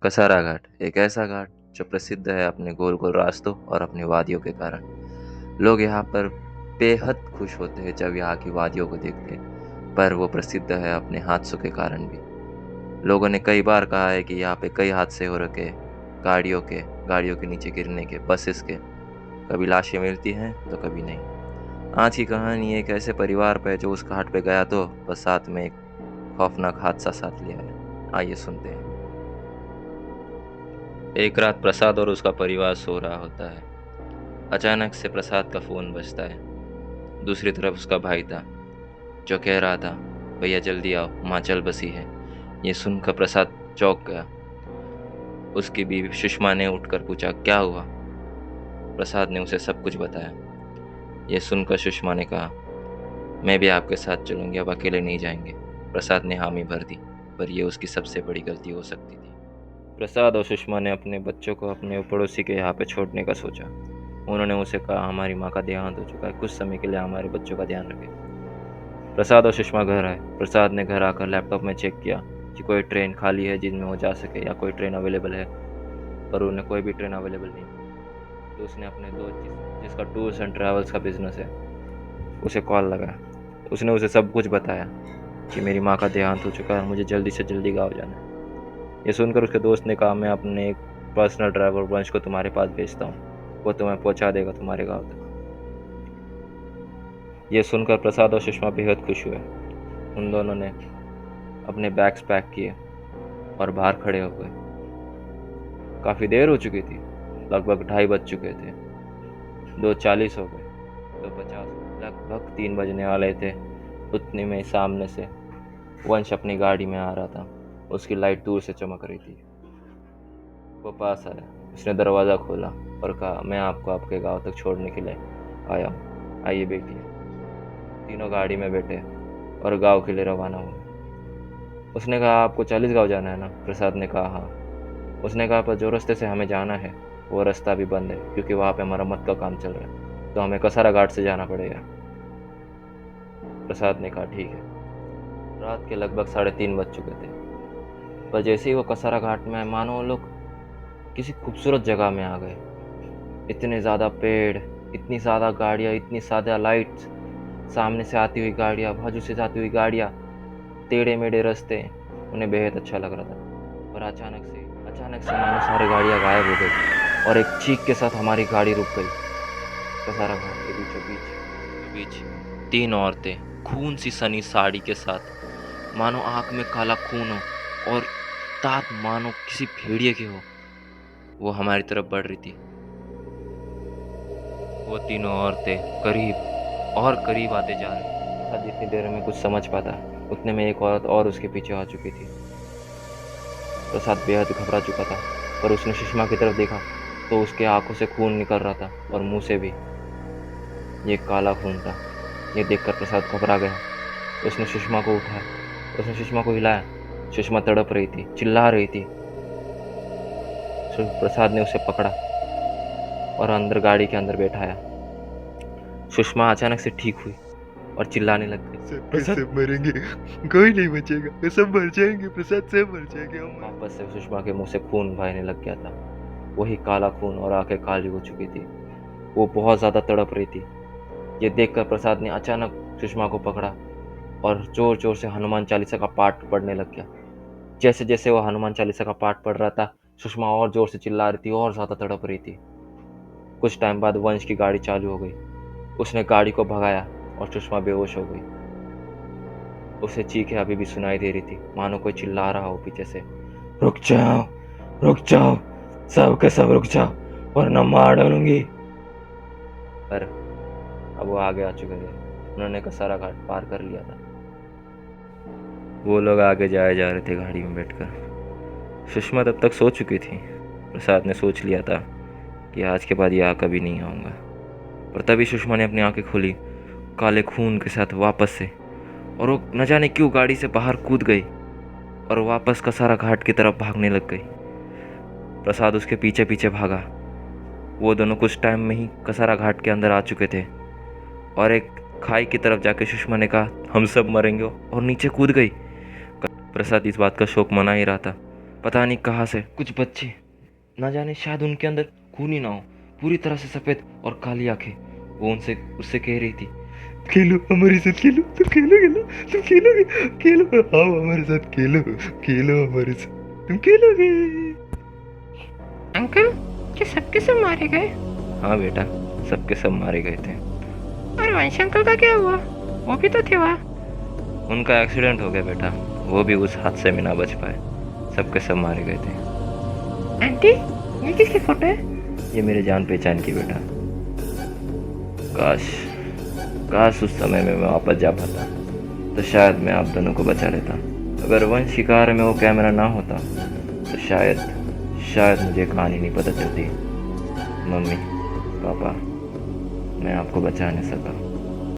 कसारा घाट एक ऐसा घाट जो प्रसिद्ध है अपने गोल गोल रास्तों और अपनी वादियों के कारण। लोग यहाँ पर बेहद खुश होते हैं जब यहाँ की वादियों को देखते हैं, पर वो प्रसिद्ध है अपने हादसों के कारण भी। लोगों ने कई बार कहा है कि यहाँ पे कई हादसे हो रखे, गाड़ियों के नीचे गिरने के, बसेस के। कभी लाशें मिलती हैं तो कभी नहीं। आज की कहानी एक ऐसे परिवार पे जो उस घाट पे गया तो बस साथ में एक खौफनाक हादसा साथ ले आया। आइए सुनते हैं। एक रात प्रसाद और उसका परिवार सो रहा होता है। अचानक से प्रसाद का फोन बजता है। दूसरी तरफ उसका भाई था जो कह रहा था, भैया जल्दी आओ, माँ चल बसी है। ये सुनकर प्रसाद चौंक गया। उसकी बीवी सुषमा ने उठकर पूछा, क्या हुआ? प्रसाद ने उसे सब कुछ बताया। ये सुनकर सुषमा ने कहा, मैं भी आपके साथ चलूंगी, अब अकेले नहीं जाएंगे। प्रसाद ने हामी भर दी, पर यह उसकी सबसे बड़ी गलती हो सकती थी। प्रसाद और सुषमा ने अपने बच्चों को अपने पड़ोसी के यहाँ पे छोड़ने का सोचा। उन्होंने उसे कहा, हमारी माँ का देहांत हो चुका है, कुछ समय के लिए हमारे बच्चों का ध्यान रखें। प्रसाद और सुषमा घर आए। प्रसाद ने घर आकर लैपटॉप में चेक किया कि कोई ट्रेन खाली है जिनमें वो जा सके या कोई ट्रेन अवेलेबल है, पर उन्हें कोई भी ट्रेन अवेलेबल नहीं। तो उसने अपने दोस्त जिसका टूर्स एंड ट्रैवल्स का बिजनेस है उसे कॉल लगाया। उसने उसे सब कुछ बताया कि मेरी माँ का देहांत हो चुका है, मुझे जल्दी से जल्दी गाँव जाना है। ये सुनकर उसके दोस्त ने कहा, मैं अपने एक पर्सनल ड्राइवर वंश को तुम्हारे पास भेजता हूँ, वो तुम्हें पहुँचा देगा तुम्हारे गाँव तक। ये सुनकर प्रसाद और सुषमा बेहद खुश हुए। उन दोनों ने अपने बैग्स पैक किए और बाहर खड़े हो गए। काफ़ी देर हो चुकी थी, लगभग 2:30 बज चुके थे। 2:40 हो गए, 2:50, लगभग 3 बजने वाले थे। उतने में सामने से वंश अपनी गाड़ी में आ रहा था। उसकी लाइट दूर से चमक रही थी। वो पास आया, उसने दरवाज़ा खोला और कहा, मैं आपको आपके गांव तक छोड़ने के लिए आया हूँ, आइए बैठिए। तीनों गाड़ी में बैठे और गांव के लिए रवाना हुए। उसने कहा, आपको 40 गांव जाना है ना? प्रसाद ने कहा, हाँ। उसने कहा, पर जो रास्ते से हमें जाना है वो रास्ता भी बंद है, क्योंकि वहाँ पे मरम्मत का काम चल रहा है, तो हमें कसारा घाट से जाना पड़ेगा। प्रसाद ने कहा, ठीक है। रात के लगभग 3:30 बज चुके थे, पर जैसे ही वो कसारा घाट में आए, मानो वो लोग किसी खूबसूरत जगह में आ गए। इतने ज़्यादा पेड़, इतनी ज़्यादा गाड़ियाँ, इतनी ज़्यादा लाइट्स, सामने से आती हुई गाड़ियाँ, बाजू से जाती हुई गाड़ियाँ, टेढ़े मेढ़े रास्ते। उन्हें बेहद अच्छा लग रहा था। पर अचानक से मानो सारी गाड़ियाँ गायब हो गई और एक चीख के साथ हमारी गाड़ी रुक गई। कसारा घाट के बीचों बीच 3 औरतें खून सी सनी साड़ी के साथ, मानो आँख में काला खून हो और दांत मानो किसी भेड़िए के हो, वो हमारी तरफ बढ़ रही थी। वो तीनों औरतें करीब और करीब आते जा रही। प्रसाद जितनी देर में कुछ समझ पाता, उतने में एक औरत और उसके पीछे आ चुकी थी। प्रसाद बेहद घबरा चुका था, पर उसने सुषमा की तरफ देखा तो उसके आंखों से खून निकल रहा था और मुंह से भी। ये काला खून था। ये देखकर प्रसाद घबरा गया। उसने सुषमा को उठाया, उसने सुषमा को हिलाया। सुषमा तड़प रही थी, चिल्ला रही थी। प्रसाद ने उसे पकड़ा और अंदर गाड़ी के अंदर बैठाया। सुषमा अचानक से ठीक हुई और चिल्लाने लग गई, प्रसाद सब मरेंगे, कोई नहीं बचेगा, सब मर जाएंगे, प्रसाद सब मर जाएंगे हम। वापस से सुषमा के मुंह से खून बहने लग गया था, वही काला खून, और आंखें काली हो चुकी थी। वो बहुत ज़्यादा तड़प रही थी। ये देखकर प्रसाद ने अचानक सुषमा को पकड़ा और जोर जोर से हनुमान चालीसा का पाठ पढ़ने लग गया। जैसे जैसे वो हनुमान चालीसा का पाठ पढ़ रहा था, सुषमा और जोर से चिल्ला रही थी और ज़्यादा तड़प रही थी। कुछ टाइम बाद वंश की गाड़ी चालू हो गई। उसने गाड़ी को भगाया और सुषमा बेहोश हो गई। उसे चीखें अभी भी सुनाई दे रही थी, मानो कोई चिल्ला रहा हो पीछे से, रुक जाओ, सब के सब रुक जाओ वरना मार डालूंगी। पर अब वो आगे आ चुके थे। उन्होंने कसारा घाट पार कर लिया था। वो लोग आगे जाए जा रहे थे गाड़ी में बैठकर। सुषमा तब तक सो चुकी थी। प्रसाद ने सोच लिया था कि आज के बाद यहाँ कभी नहीं आऊँगा। पर तभी सुषमा ने अपनी आंखें खोली, काले खून के साथ वापस से, और वो न जाने क्यों गाड़ी से बाहर कूद गई और वापस कसारा घाट की तरफ भागने लग गई। प्रसाद उसके पीछे पीछे भागा। वो दोनों कुछ टाइम में ही कसारा घाट के अंदर आ चुके थे और एक खाई की तरफ जाके सुषमा ने कहा, हम सब मरेंगे, और नीचे कूद गई। प्रसाद इस बात का शोक मना ही रहा था, पता नहीं कहाँ से कुछ बच्चे, ना जाने शायद उनके अंदर खून ही ना हो, पूरी तरह से सफ़ेद और काली आंखें, वो उनसे उससे कह रही थी, खेलो हमारे साथ, खेलो तुम, खेलोगे ना, तुम खेलोगे, खेलो, आओ हमारे साथ खेलो, खेलो हमारे साथ, तुम खेलोगे। अंकल, क्या सबके सब मारे गए? हाँ बेटा, सबके सब मारे गए थे। और वंश अंकल का क्या हुआ? वो भी तो थे वहाँ। उनका एक्सीडेंट हो गया बेटा, वो भी उस हादसे में ना बच पाए, सबके सब मारे गए थे। आंटी, ये किसकी फोटो है? ये मेरे जान पहचान की बेटा। काश काश उस समय में मैं वापस जा पाता, तो शायद मैं आप दोनों को बचा लेता। अगर वंश शिकार में वो कैमरा ना होता तो शायद मुझे कहानी नहीं पता चलती। मम्मी, पापा, मैं आपको बचा नहीं सका।